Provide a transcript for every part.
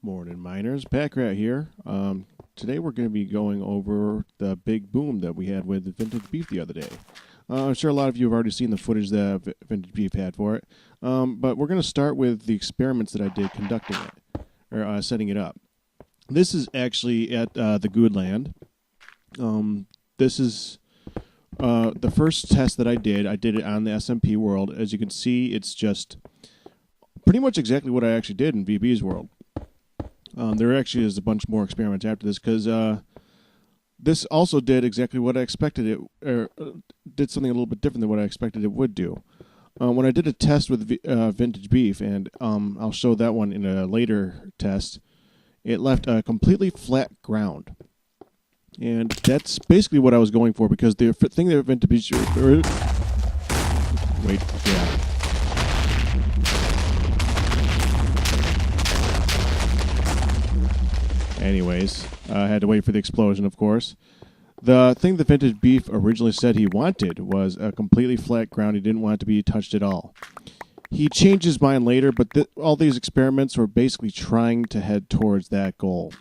Morning miners, Pakratt here. Today we're going to be going over the big boom that we had with VintageBeef the other day. I'm sure a lot of you have already seen the footage that VintageBeef had for it, but we're going to start with the experiments that I did conducting it, or setting it up. This is actually at the Good Land. This is the first test that I did. I did it on the SMP world. As you can see, it's just pretty much exactly what I actually did in VB's world. There actually is a bunch more experiments after this because this also did exactly what I expected it, or did something a little bit different than what I expected it would do. When I did a test with VintageBeef, and I'll show that one in a later test, it left a completely flat ground. And that's basically what I was going for because the thing that VintageBeef... Wait, yeah. Anyways, I had to wait for the explosion, of course. The thing that VintageBeef originally said he wanted was a completely flat ground. He didn't want it to be touched at all. He changed his mind later, but all these experiments were basically trying to head towards that goal.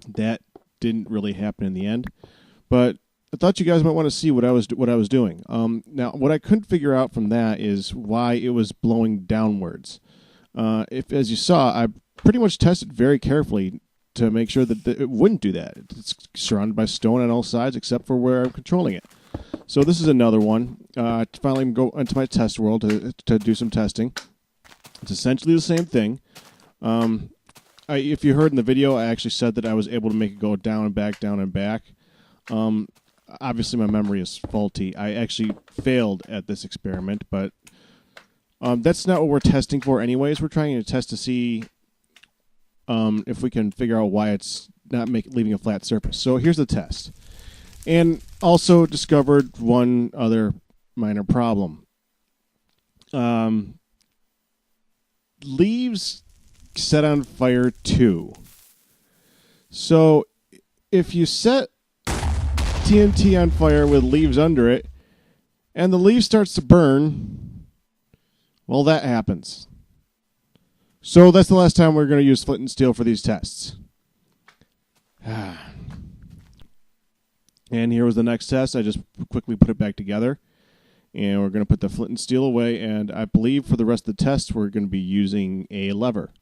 That didn't really happen in the end, but I thought you guys might want to see what I was doing. Now, what I couldn't figure out from that is why it was blowing downwards. As you saw, I pretty much tested very carefully to make sure that it wouldn't do that. It's surrounded by stone on all sides except for where I'm controlling it. So this is another one. Finally, I'm going to go into my test world to do some testing. It's essentially the same thing. If you heard in the video, I actually said that I was able to make it go down and back, down and back. Obviously, my memory is faulty. I actually failed at this experiment, but that's not what we're testing for anyways. We're trying to test to see if we can figure out why it's not leaving a flat surface. So here's the test. And also discovered one other minor problem. Leaves set on fire too. So if you set TNT on fire with leaves under it, and the leaf starts to burn, well, that happens. So that's the last time we're going to use flint and steel for these tests. And here was the next test. I just quickly put it back together. And we're going to put the flint and steel away. And I believe for the rest of the test, we're going to be using a lever.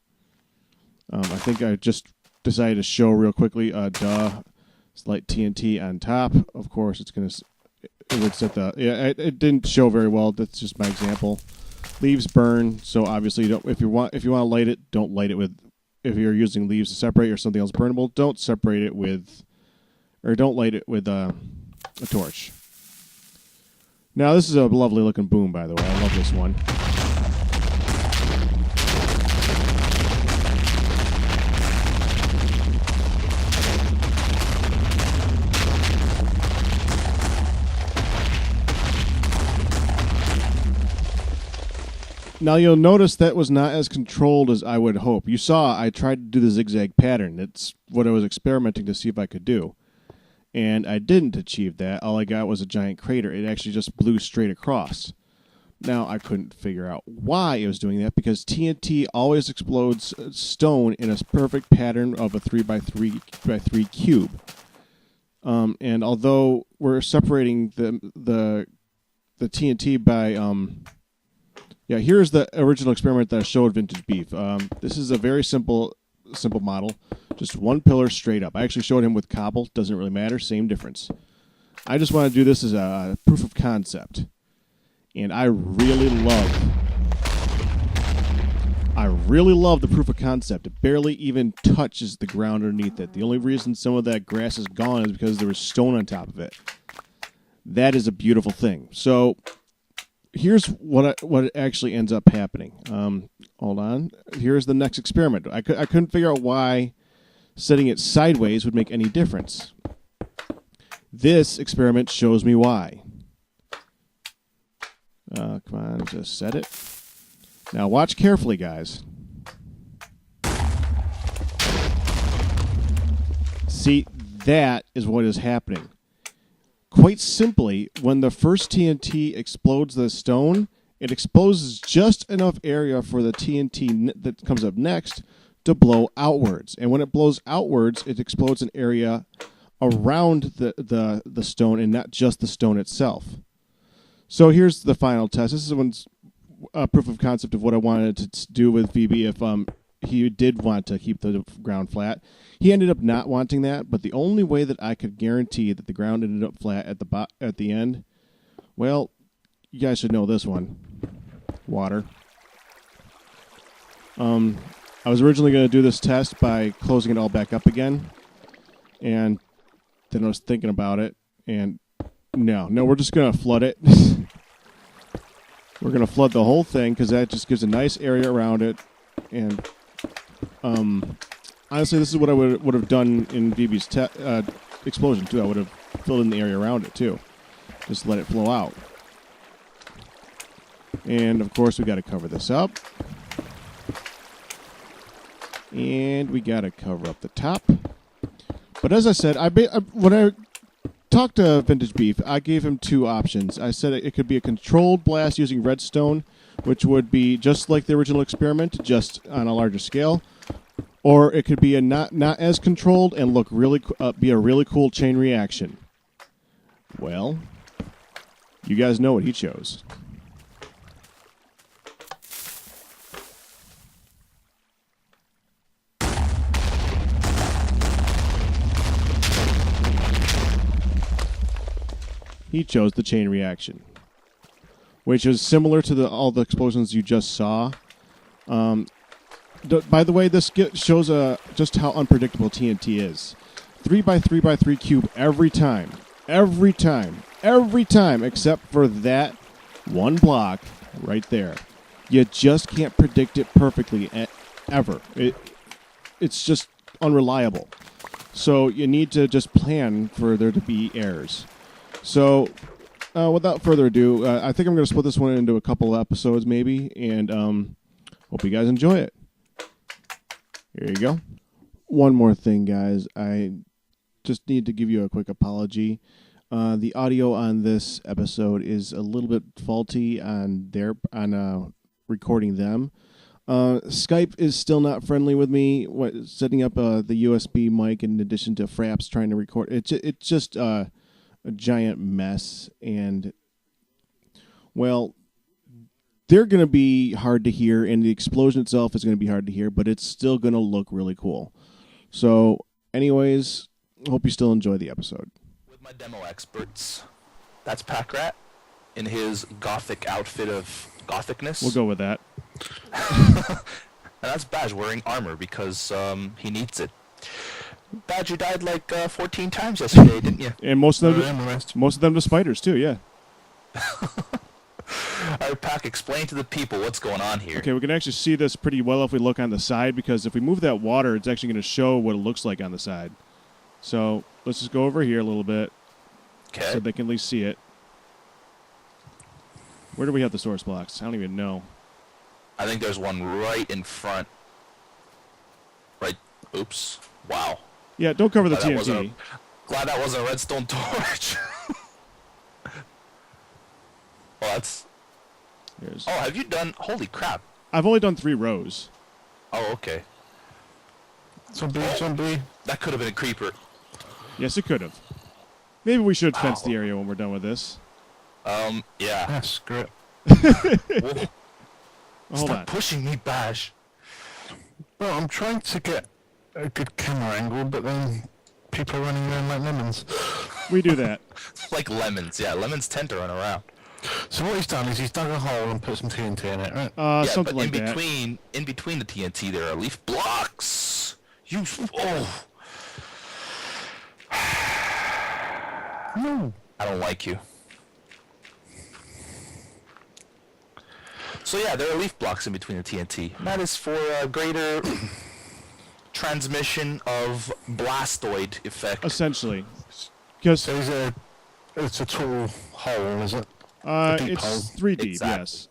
I think I just decided to show real quickly. Slight TNT on top. Of course, it would set the... Yeah, it didn't show very well. That's just my example. Leaves burn, so obviously if you want to light it, don't light it with. If you're using leaves to separate or something else burnable, don't separate it with, or don't light it with a torch. Now this is a lovely looking boom, by the way. I love this one. Now you'll notice that was not as controlled as I would hope. You saw I tried to do the zigzag pattern. That's what I was experimenting to see if I could do. And I didn't achieve that. All I got was a giant crater. It actually just blew straight across. Now I couldn't figure out why it was doing that because TNT always explodes stone in a perfect pattern of a 3x3 cube. And although we're separating the TNT by... Yeah, here's the original experiment that I showed VintageBeef. This is a very simple model, just one pillar straight up. I actually showed him with cobble. Doesn't really matter, same difference. I just want to do this as a proof of concept, and I really love the proof of concept. It barely even touches the ground underneath it. The only reason some of that grass is gone is because there was stone on top of it. That is a beautiful thing. So. Here's what actually ends up happening. Hold on. Here's the next experiment. I couldn't figure out why setting it sideways would make any difference. This experiment shows me why. Come on, just set it. Now watch carefully, guys. See, that is what is happening. Quite simply, when the first TNT explodes the stone, it exposes just enough area for the TNT that comes up next to blow outwards. And when it blows outwards, it explodes an area around the stone and not just the stone itself. So here's the final test. This is one's proof of concept of what I wanted to do with VB if he did want to keep the ground flat. He ended up not wanting that, but the only way that I could guarantee that the ground ended up flat at the end, well, you guys should know this one. Water. I was originally going to do this test by closing it all back up again, and then I was thinking about it, and no, we're just going to flood it. We're going to flood the whole thing because that just gives a nice area around it, and honestly, this is what I would have done in VB's explosion too. I would have filled in the area around it too, just let it flow out. And of course, we got to cover this up. And we got to cover up the top. But as I said, when I talked to VintageBeef, I gave him two options. I said it could be a controlled blast using redstone, which would be just like the original experiment, just on a larger scale. Or it could be a not as controlled and look be a really cool chain reaction. Well, you guys know what he chose. He chose the chain reaction, which is similar to all the explosions you just saw. By the way, this shows just how unpredictable TNT is. 3x3x3 cube every time, except for that one block right there. You just can't predict it perfectly ever. It's just unreliable. So you need to just plan for there to be errors. So, without further ado, I think I'm going to split this one into a couple of episodes maybe, and hope you guys enjoy it. Here you go. One more thing, guys. I just need to give you a quick apology. The audio on this episode is a little bit faulty on recording them. Skype is still not friendly with me. Setting up the USB mic in addition to Fraps trying to record. It's just a giant mess, and well, they're going to be hard to hear, and the explosion itself is going to be hard to hear, but it's still going to look really cool. So anyways, hope you still enjoy the episode. With my demo experts, that's Pakratt in his gothic outfit of gothicness. We'll go with that. And that's Badge wearing armor because he needs it. Badge, you died like 14 times yesterday, didn't you? And most of them to spiders too, yeah. All right, Pac, explain to the people what's going on here. Okay, we can actually see this pretty well if we look on the side, because if we move that water, it's actually going to show what it looks like on the side. So let's just go over here a little bit, so they can at least see it. Where do we have the source blocks? I don't even know. I think there's one right in front. Right. Oops. Wow. Yeah, don't cover the TNT. Glad that wasn't a redstone torch. Well, that's... Oh, have you done... Holy crap. I've only done 3 rows. Oh, okay. Zombie. That could have been a creeper. Yes, it could have. Maybe we should fence the area when we're done with this. Yeah. Yeah, screw it. Hold on. Stop pushing me, Bash. Well, I'm trying to get a good camera angle, but then people are running around like lemons. We do that. Like lemons, yeah. Lemons tend to run around. So what he's done is he's dug a hole and put some TNT in it, right? Yeah, something but like that. In between the TNT, there are leaf blocks. You... Oh. No. I don't like you. So yeah, there are leaf blocks in between the TNT. And that is for a greater transmission of blastoid effect. Essentially. Because So it's a tall hole, is it? it's hole. 3 deep, Exactly. yes.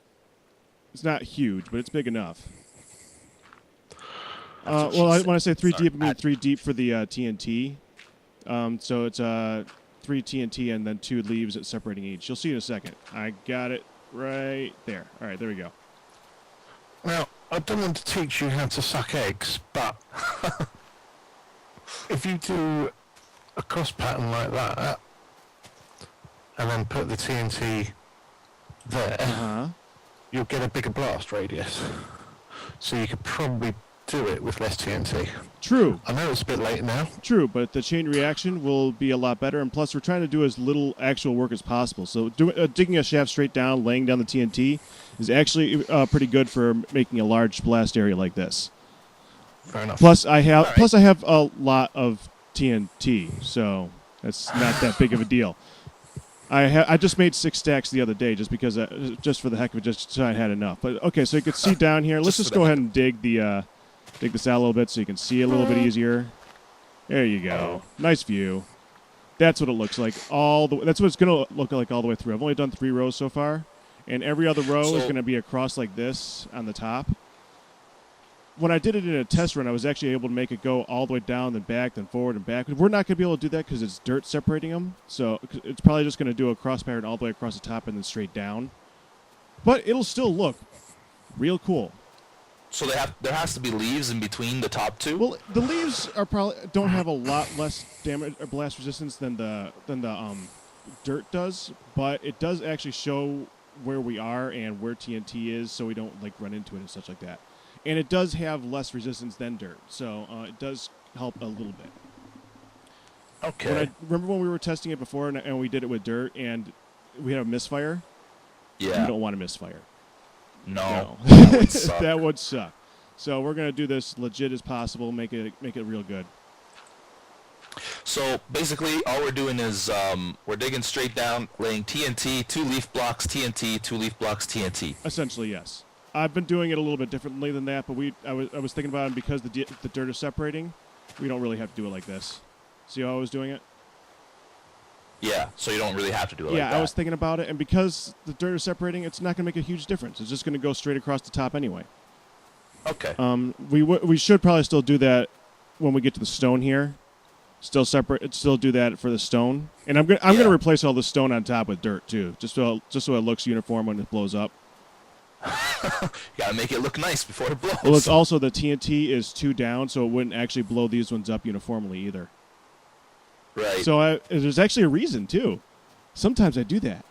It's not huge, but it's big enough. When I say 3 deep, I mean 3 deep for the TNT. So it's 3 TNT and then 2 leaves separating each. You'll see in a second. I got it right there. All right, there we go. Now, I don't want to teach you how to suck eggs, but if you do a cross pattern like that, and then put the TNT there, you'll get a bigger blast radius. So you could probably do it with less TNT. True. I know it's a bit late now. True, but the chain reaction will be a lot better, and plus we're trying to do as little actual work as possible. So digging a shaft straight down, laying down the TNT, is actually pretty good for making a large blast area like this. Fair enough. Plus I have a lot of TNT, so that's not that big of a deal. I just made 6 stacks the other day just because just for the heck of it, just so I had enough. But okay, so you can see down here. Let's just go ahead and dig this out a little bit so you can see a little bit easier. There you go. Nice view. That's what it looks like that's what it's going to look like all the way through. I've only done 3 rows so far, and every other row is going to be across like this on the top. When I did it in a test run, I was actually able to make it go all the way down, then back, then forward, and back. We're not going to be able to do that because it's dirt separating them. So it's probably just going to do a cross pattern all the way across the top and then straight down. But it'll still look real cool. So there has to be leaves in between the top 2? Well, the leaves don't have a lot less damage or blast resistance than the dirt does, but it does actually show where we are and where TNT is, so we don't run into it and such like that. And it does have less resistance than dirt, so it does help a little bit. Okay. Remember when we were testing it before and we did it with dirt and we had a misfire? Yeah. You don't want to misfire. No. That would suck. That would suck. So we're going to do this legit as possible, make it real good. So basically all we're doing is we're digging straight down, laying TNT, 2 leaf blocks TNT, 2 leaf blocks TNT. Essentially, yes. I've been doing it a little bit differently than that, but I was thinking about it because the dirt is separating. We don't really have to do it like this. See how I was doing it? Yeah, so you don't really have to do it like that. Yeah, I was thinking about it, and because the dirt is separating, it's not going to make a huge difference. It's just going to go straight across the top anyway. Okay. We should probably still do that when we get to the stone here. Still do that for the stone, and I'm gonna replace all the stone on top with dirt too, just so it looks uniform when it blows up. You gotta make it look nice before it blows. Well, it's also the TNT is 2 down, so it wouldn't actually blow these ones up uniformly either. Right. So there's actually a reason too. Sometimes I do that.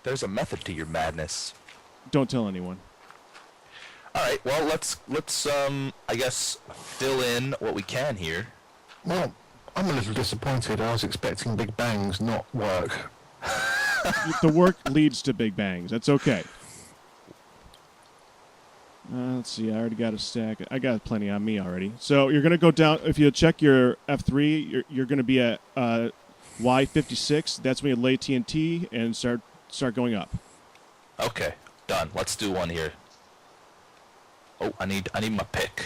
There's a method to your madness. Don't tell anyone. All right. Well, let's I guess fill in what we can here. Well, I'm a little disappointed. I was expecting big bangs, not work. The work leads to big bangs. That's okay. Let's see. I already got a stack. I got plenty on me already. So you're going to go down. If you check your F3, you're going to be at Y56. That's when you lay TNT and start going up. Okay. Done. Let's do one here. Oh, I need my pick.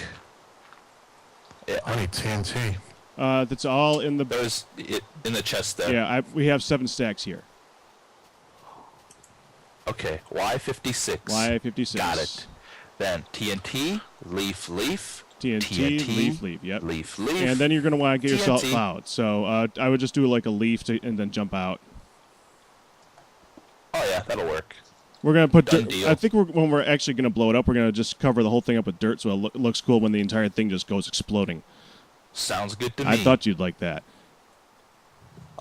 Yeah. I need TNT. That's all in the... There's it in the chest there. Yeah, we have 7 stacks here. Okay. Y56. Y56. Got it. Then TNT, leaf, TNT, leaf, yep. Leaf. And then you're going to want to get yourself TNT. out. So I would just do like a leaf and then jump out. Oh, yeah, that'll work. We're going to put Done dirt. deal. I think when we're actually going to blow it up, we're going to just cover the whole thing up with dirt so it looks cool when the entire thing just goes exploding. Sounds good to me. I thought you'd like that.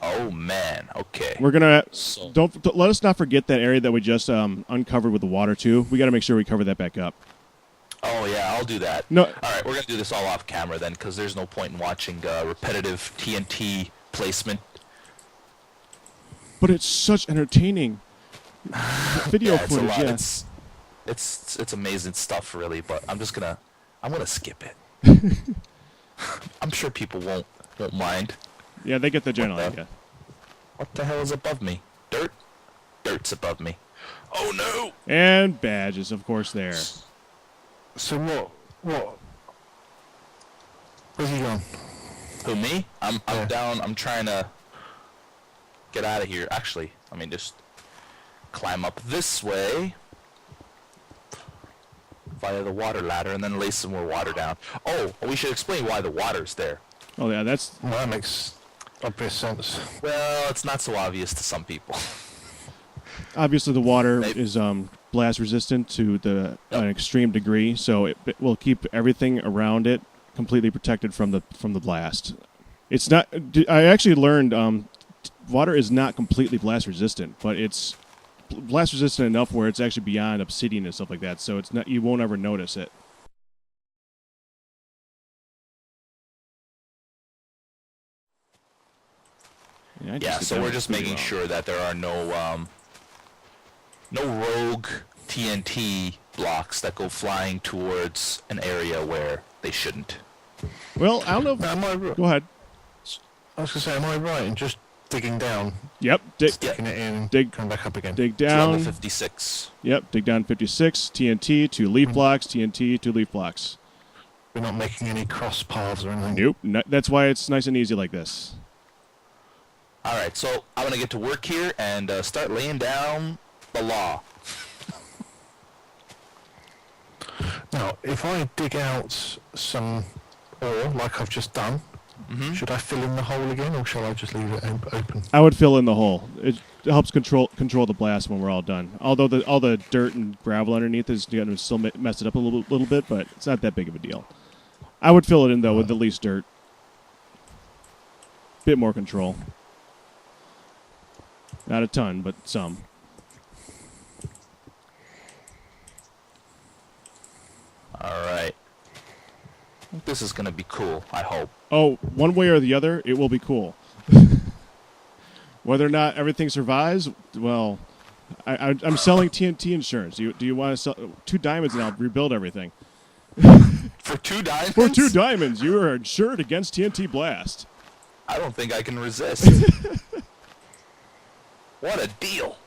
Oh, man. Okay. We're going to... So- Don't let us not forget that area that we just uncovered with the water, too. We got to make sure we cover that back up. Oh, yeah, I'll do that. No. All right, we're going to do this all off camera then, because there's no point in watching repetitive TNT placement. But it's such entertaining video Yeah, it's a footage, lot. yeah. It's amazing stuff, really, but I'm gonna skip it. I'm sure people won't mind. Yeah, they get the general What the- idea. What the hell is above me? Dirt? Dirt's above me. Oh, no! And badges, of course, there. So what? Where's he gone? Who, me? I'm Yeah. down. I'm trying to get out of here. Actually, I mean, just climb up this way via the water ladder and then lay some more water down. Oh, we should explain why the water's there. Oh, yeah, that's... Well, that makes obvious sense. Well, it's not so obvious to some people. Obviously, the water Maybe. is blast resistant to an extreme degree, so it will keep everything around it completely protected from the blast. It's not. I actually learned water is not completely blast resistant, but it's blast resistant enough where it's actually beyond obsidian and stuff like that. So it's not. You won't ever notice it. Yeah, so we're just making sure that there are no rogue TNT blocks that go flying towards an area where they shouldn't. Well, I don't know. Go ahead. I was going to say, am I right in just digging down? Yep. Sticking it in, coming back up again. Dig down. Level 56. Yep, dig down 56, TNT, 2 leaf blocks, TNT, 2 leaf blocks. We're not making any cross paths or anything? Nope. No, that's why it's nice and easy like this. Alright, so I'm going to get to work here and start laying down the law. Now, if I dig out some ore, like I've just done, should I fill in the hole again, or shall I just leave it open? I would fill in the hole. It helps control the blast when we're all done. Although all the dirt and gravel underneath is going to still mess it up a little bit, but it's not that big of a deal. I would fill it in, though, with the least dirt. Bit more control. Not a ton, but some. Alright. This is going to be cool, I hope. Oh, one way or the other, it will be cool. Whether or not everything survives, well, I'm selling TNT insurance. Do you want to sell 2 diamonds and I'll rebuild everything? For 2 diamonds? For 2 diamonds, you are insured against TNT blast. I don't think I can resist. What a deal.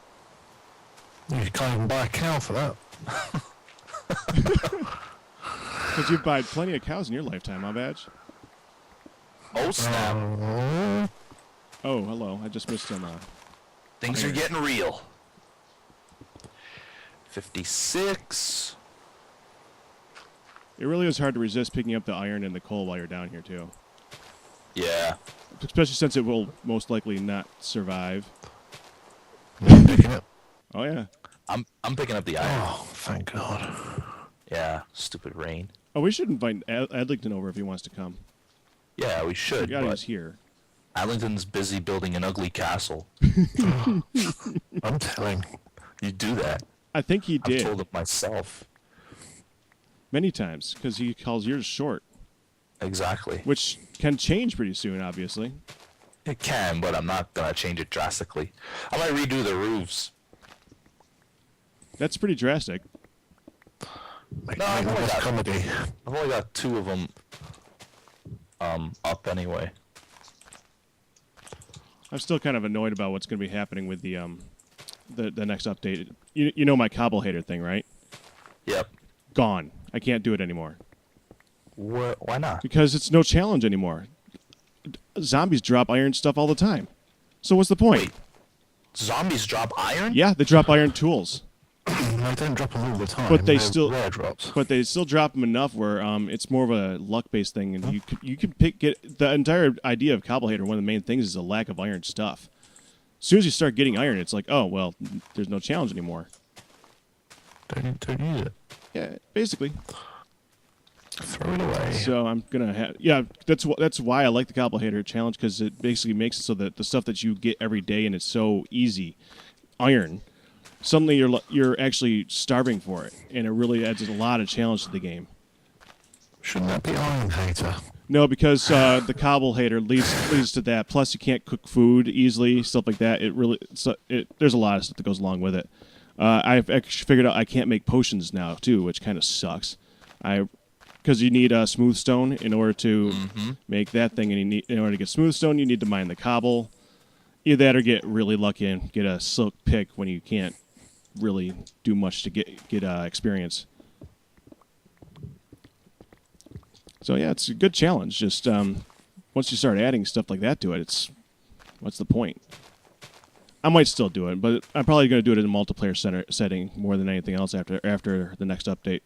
You can't even buy a cow for that. Because you've bought plenty of cows in your lifetime, huh, Badge? Oh, snap. Oh, hello. I just missed him. Things are getting real. 56. It really is hard to resist picking up the iron and the coal while you're down here, too. Yeah. Especially since it will most likely not survive. Picking it. Oh, yeah. I'm picking up the iron. Oh, thank God. Yeah, stupid rain. Oh, we should invite Adlington over if he wants to come. Yeah, we should. I forgot but he's here. Adlington's busy building an ugly castle. I'm telling. You do that. I think he did. I've told him myself. Many times, because he calls yours short. Exactly. Which can change pretty soon, obviously. It can, but I'm not going to change it drastically. I might redo the roofs. That's pretty drastic. Make No, I've only, comedy. I've only got 2 of them up anyway. I'm still kind of annoyed about what's going to be happening with the next update. You know my cobble hater thing, right? Yep. Gone. I can't do it anymore. Why not? Because it's no challenge anymore. Zombies drop iron stuff all the time. So what's the point? Wait. Zombies drop iron? Yeah, they drop iron tools. They don't drop them all the time. But they They're still rare drops. But they still drop them enough where it's more of a luck-based thing, and you can get the entire idea of cobble hater. One of the main things is the lack of iron stuff. As soon as you start getting iron, it's like, oh well, there's no challenge anymore. Don't use it. Yeah, basically. Throw it away. So I'm gonna have that's why I like the cobble hater challenge, because it basically makes it so that the stuff that you get every day and it's so easy, iron. Suddenly you're actually starving for it, and it really adds a lot of challenge to the game. Shouldn't that be iron hater? No, because the cobble hater leads to that. Plus, you can't cook food easily, stuff like that. There's a lot of stuff that goes along with it. I've actually figured out I can't make potions now too, which kind of sucks. Because you need smooth stone in order to make that thing, and in order to get smooth stone, you need to mine the cobble. Either that or get really lucky and get a silk pick when you can't really do much to get experience. So yeah, it's a good challenge. Just once you start adding stuff like that to it, what's the point? I might still do it, but I'm probably going to do it in a multiplayer setting more than anything else after the next update.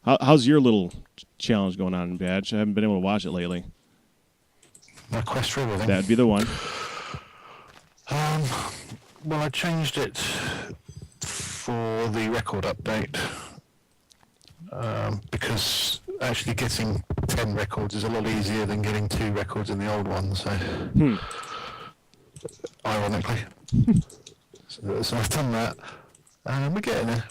How's your little challenge going on, Badge? I haven't been able to watch it lately. My quest for everything. That'd be the one. Well, I changed it for the record update. Because actually getting 10 records is a lot easier than getting 2 records in the old one, so ironically. so I've done that, and we're getting there.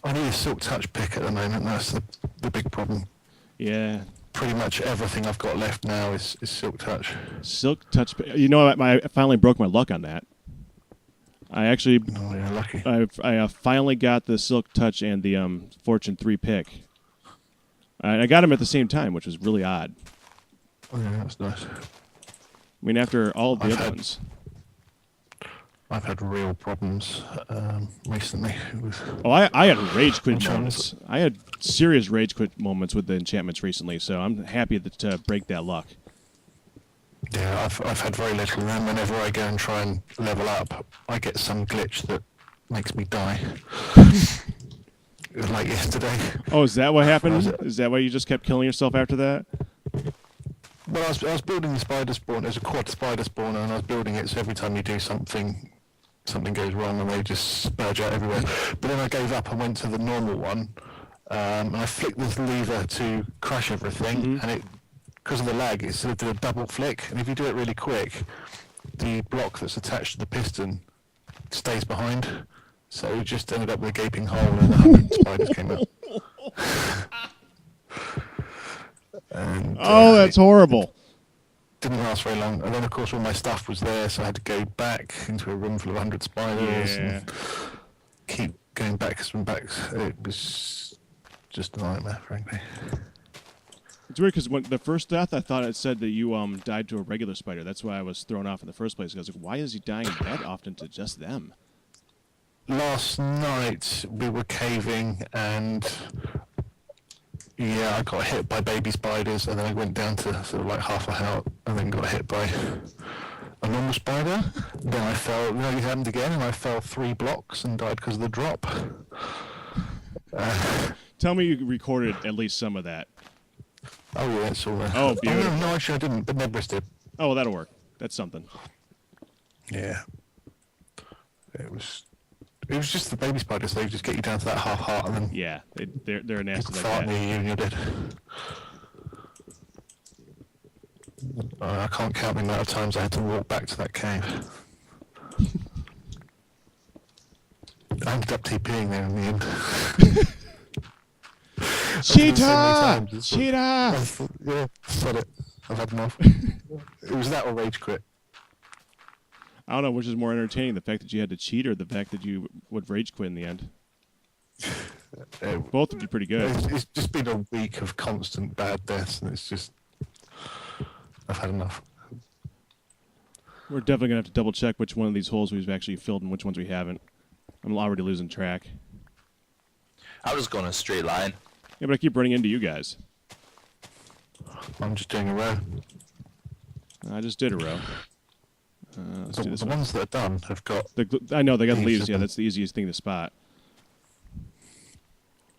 I need a silk touch pick at the moment. That's the big problem. Yeah. Pretty much everything I've got left now is silk touch. Silk touch. You know, I finally broke my luck on that. I actually, Oh, you're lucky. I finally got the silk touch and the Fortune 3 pick. I got them at the same time, which was really odd. Oh, yeah, that's nice. I mean, after all of the other ones. I've had real problems recently. I had rage quit moments. I had serious rage quit moments with the enchantments recently, so I'm happy to break that luck. Yeah, I've had very little, and then whenever I go and try and level up, I get some glitch that makes me die. Like yesterday. Oh, is that what happened? Is that why you just kept killing yourself after that? Well, I was building the spider spawn. There's a quad spider spawner, and I was building it, so every time you do something goes wrong, and they just spurge out everywhere. But then I gave up and went to the normal one, and I flicked the lever to crash everything, and it, because of the lag, it sort of did a double flick, and if you do it really quick, the block that's attached to the piston stays behind, so it just ended up with a gaping hole and 100 spiders came out. And, that's horrible. Didn't last very long, and then of course all my stuff was there, so I had to go back into a room full of 100 spiders and keep going back and back. It was just a nightmare, frankly. It's weird because when the first death, I thought it said that you died to a regular spider. That's why I was thrown off in the first place. I was like, why is he dying that often to just them? Last night we were caving, and yeah, I got hit by baby spiders, and then I went down to sort of like half a health, and then got hit by a normal spider. Then I fell, it happened again, and I fell 3 blocks and died because of the drop. Tell me you recorded at least some of that. Oh yeah, it's all there. Oh, beautiful. No, actually I didn't, but Nebris did. Oh, well, that'll work. That's something. Yeah. It was just the baby spiders. They just get you down to that half heart, and then yeah, they're nasty like fart that. near you and you're dead. I can't count the amount of times I had to walk back to that cave. I ended up TPing there in the end. Cheetah! Cheetah! Yeah, said it. I've had enough. It was that or rage quit. I don't know which is more entertaining, the fact that you had to cheat or the fact that you would rage quit in the end. Both would be pretty good. It's just been a week of constant bad deaths, and it's just... I've had enough. We're definitely going to have to double check which one of these holes we've actually filled and which ones we haven't. I'm already losing track. I was going a straight line. Yeah, but I keep running into you guys. I'm just doing a row. I just did a row. Let's do this The one. ones that are done have got... I know, they got leaves. Yeah, that's the easiest thing to spot.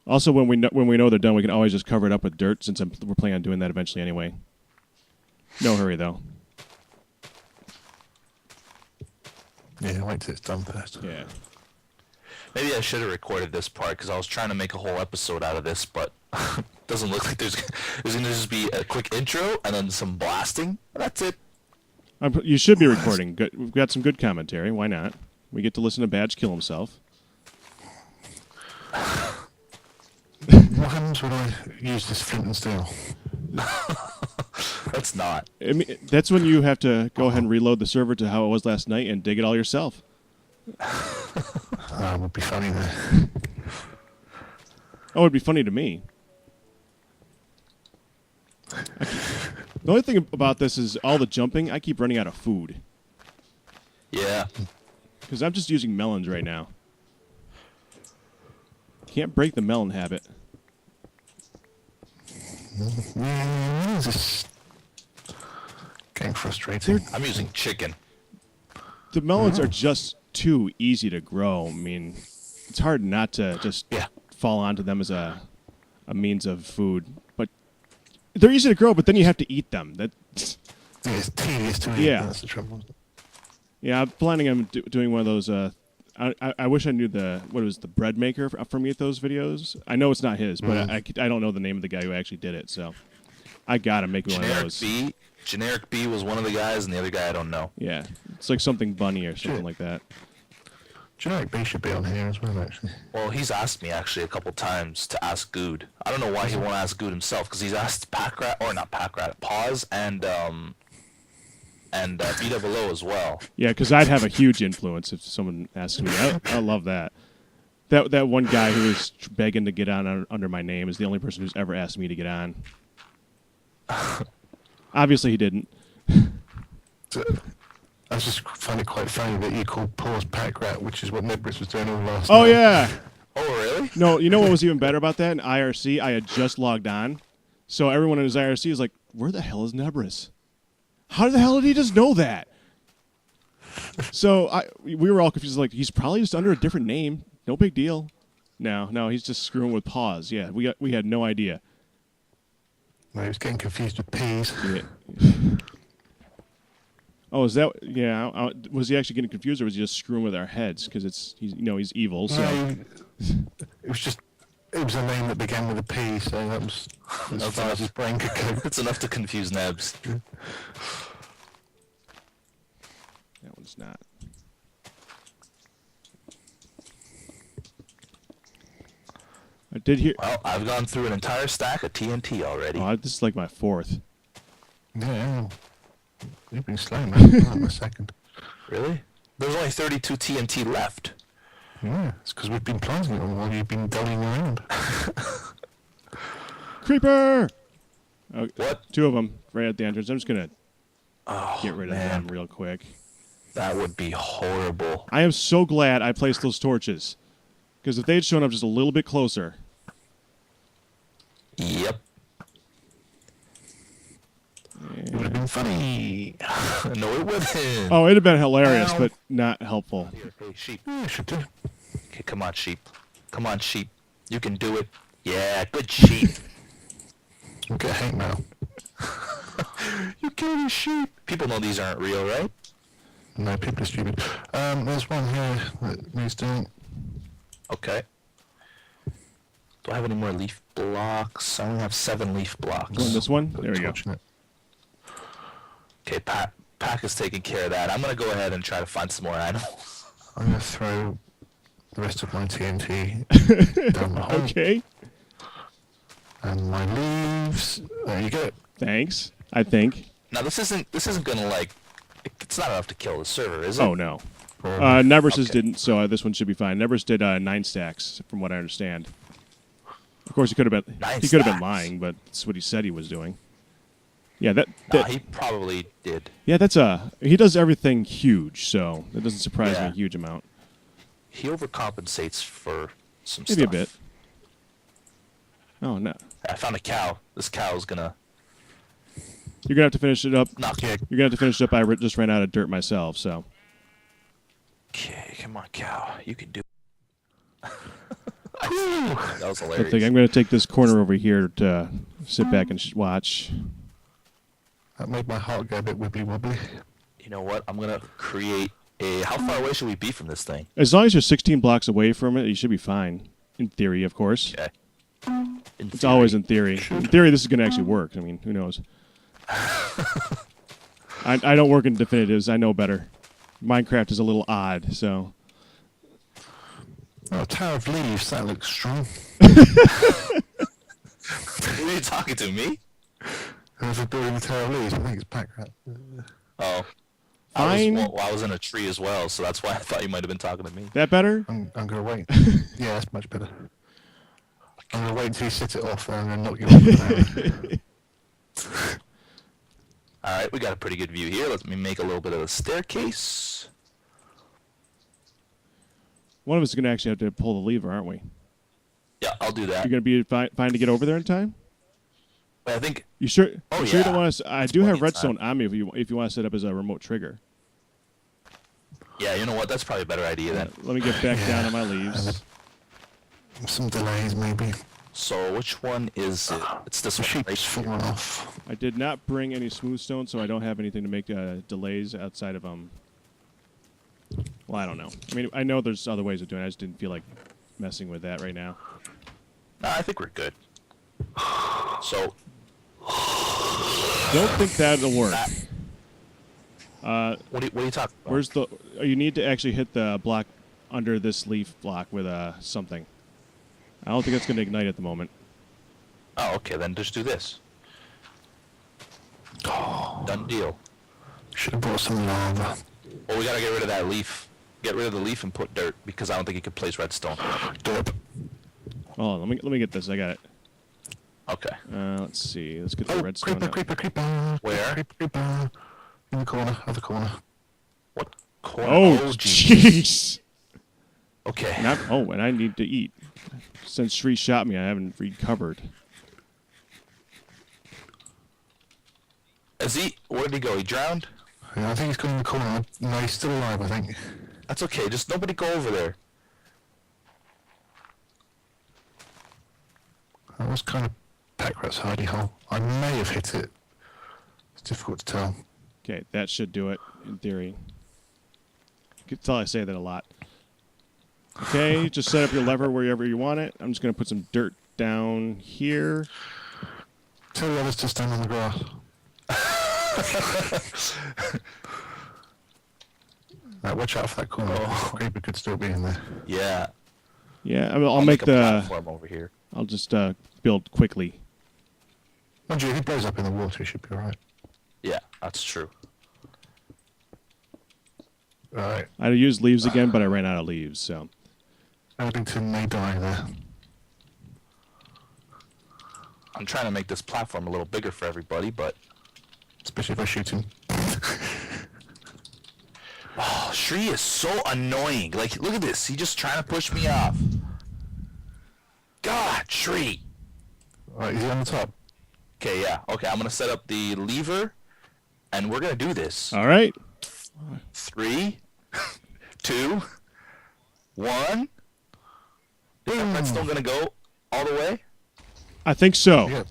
Also, when we know they're done, we can always just cover it up with dirt since we're planning on doing that eventually anyway. No hurry, though. Yeah, wait till it's done first. Yeah. Maybe I should have recorded this part because I was trying to make a whole episode out of this, but doesn't look like there's going to just be a quick intro and then some blasting. That's it. You should be recording. Good. We've got some good commentary. Why not? We get to listen to Badge kill himself. What happens when I use this flint and steel? That's not. I mean, that's when you have to go ahead and reload the server to how it was last night and dig it all yourself. That would be funny though. Oh, it'd be funny to me. The only thing about this is all the jumping, I keep running out of food. Yeah. Because I'm just using melons right now. Can't break the melon habit. Yeah, it's just getting frustrating. I'm using chicken. The melons are just too easy to grow. I mean, it's hard not to just fall onto them as a means of food. But they're easy to grow, but then you have to eat them. It's tedious to eat. Yeah. That's the trouble. Yeah, I'm planning on doing one of those I wish I knew the bread maker from those videos. I know it's not his, but I don't know the name of the guy who actually did it. So I gotta make one of those. Generic B was one of the guys, and the other guy I don't know. Yeah, it's like something bunny or something like that. Generic B should be on here as well, actually. Well, he's asked me actually a couple times to ask Good. I don't know why he won't ask Good himself, because he's asked Pakratt, or not Pakratt, Pause and BWO as well. Yeah, because I'd have a huge influence if someone asked me. I love that. That one guy who was begging to get on under my name is the only person who's ever asked me to get on. Obviously, he didn't. I just find it quite funny that you called Pause Pakratt, which is what Nebris was doing all last Oh, night. yeah. Oh, really? No, you know what was even better about that? In IRC, I had just logged on. So everyone in his IRC is like, where the hell is Nebris? How the hell did he just know that? So we were all confused. Like, he's probably just under a different name. No big deal. No, he's just screwing with Pause. Yeah, we had no idea. No, he was getting confused with peas. Yeah. Oh, is that? Yeah. Was he actually getting confused, or was he just screwing with our heads? Because he's evil. So it was a name that began with a P, so that was as far as his brain could go. It's enough to confuse Nebs. That one's not. I did hear. Well, I've gone through an entire stack of TNT already. Oh, this is like my fourth. Yeah. You've been slow, man. I'm a second. Really? There's only 32 TNT left. Yeah, it's because we've been planting it all while you've been dollying around. Creeper! Oh, What? 2 of them right at the entrance. I'm just going to get rid of man. them real quick. That would be horrible. I am so glad I placed those torches. Because if they had shown up just a little bit closer. Yep. It would have been funny. No, it wouldn't. Oh, it'd have been hilarious, but not helpful. Hey, sheep. Yeah, should do. Okay, come on, sheep. Come on, sheep. You can do it. Yeah, good sheep. We'll get hate mail. You killed a sheep. People know these aren't real, right? No, people are stupid. There's one here that needs doing. Okay. Do I have any more leaf blocks? I only have 7 leaf blocks. This one? There we go. Okay, Pack is taking care of that. I'm going to go ahead and try to find some more animals. I'm going to throw the rest of my TNT down the hole. Okay. And my leaves. There you go. Thanks, I think. Now, this isn't going to, like... It's not enough to kill the server, is it? Oh, no. Nebris's Okay. didn't, so this one should be fine. Nebris did 9 stacks, from what I understand. Of course, he could have been stacks. lying, but that's what he said he was doing. Yeah, that He probably did. yeah, he does everything huge, so that doesn't surprise me Yeah. a huge amount. He overcompensates for some Maybe stuff. a bit. Oh no, I found a cow. This cow is gonna you're gonna have to finish it up. knock you. You're gonna have to finish it up. Just ran out of dirt myself, so. Okay, come on, cow. You can do it. That was hilarious. I think I'm gonna take this corner over here to sit back and watch. That made my heart go a bit wibbly wobbly. You know what? I'm gonna create a... How far away should we be from this thing? As long as you're 16 blocks away from it, you should be fine. In theory, of course. Okay. It's always in theory. In theory, this is going to actually work. I mean, who knows? I don't work in definitives. I know better. Minecraft is a little odd, so... Oh, Tower of Leaves, that looks strong. Who are you talking to, me? Whoever building the Tower of Leaves, I think it's Pakratt. Oh. Fine. I was in a tree as well, so that's why I thought you might have been talking to me. That better? I'm going to wait. Yeah, that's much better. I'm going to wait until you sit it off and then knock you off an hour. Alright, we got a pretty good view here. Let me make a little bit of a staircase. One of us is going to actually have to pull the lever, aren't we? Yeah, I'll do that. You're going to be fine to get over there in time? But I think... You sure? Oh, you sure you don't yeah. want to? I It's do have plenty of redstone time. on me if you want to set up as a remote trigger. Yeah, you know what? That's probably a better idea then. Let me get back down on my leaves. And some delays, maybe. So, which one is it? It's this The one. sheep's Right? falling off. I did not bring any smooth stone, so I don't have anything to make delays outside of Well, I don't know. I mean, I know there's other ways of doing it. I just didn't feel like messing with that right now. Nah, I think we're good. So, Don't think that'll work. what are you talking about? Where's the... You need to actually hit the block under this leaf block with something. I don't think that's going to ignite at the moment. Oh, okay, then just do this. Done deal. Should have brought some lava. Well, we gotta get rid of that leaf. Get rid of the leaf and put dirt, because I don't think you can place redstone. Derp. Oh, let me get this. I got it. Okay. Let's see. Let's get the redstone. Creeper. Where? Creeper. In the corner, other corner. What corner? Oh, Jesus. jeez. Okay. And I need to eat. Since Shree shot me, I haven't recovered. Where did he go? He drowned? Yeah, I think he's gone in the corner. No, he's still alive, I think. That's okay. Just nobody go over there. That was kind of Pakratt's hidey hole. I may have hit it. It's difficult to tell. Okay, that should do it, in theory. You can tell I say that a lot. Okay, just set up your lever wherever you want it. I'm just going to put some dirt down here. Tell the others to stand on the grass. Right, watch out for that corner. Oh. Creeper could still be in there. Yeah. Yeah, I'll a make the... platform over here. I'll just build quickly. Mind you, if he blows up in the water, he should be alright. Yeah, that's true. Alright. I used leaves again, but I ran out of leaves, so... Eddington may die there. I'm trying to make this platform a little bigger for everybody, but... Especially if I shoot him. Oh, Shree is so annoying. Like, look at this. He's just trying to push me off. God, Shree. Alright, is he on the top? Okay, yeah. Okay, I'm going to set up the lever, and we're going to do this. All right. 3, 2, 1. Is that redstone going to go all the way? I think so. Yeah.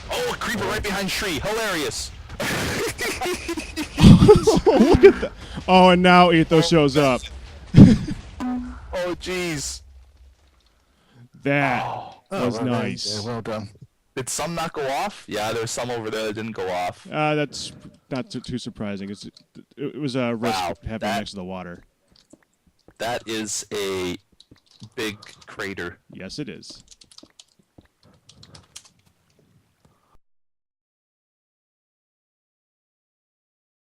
Oh, a creeper right behind Shree. Hilarious. Look at that. Oh, and now Ethos shows up. Oh, jeez. That was well, nice. Yeah, well done. Did some not go off? Yeah, there's some over there that didn't go off. That's not too surprising. It was a risk Wow, having next to the water. That is a big crater. Yes, it is.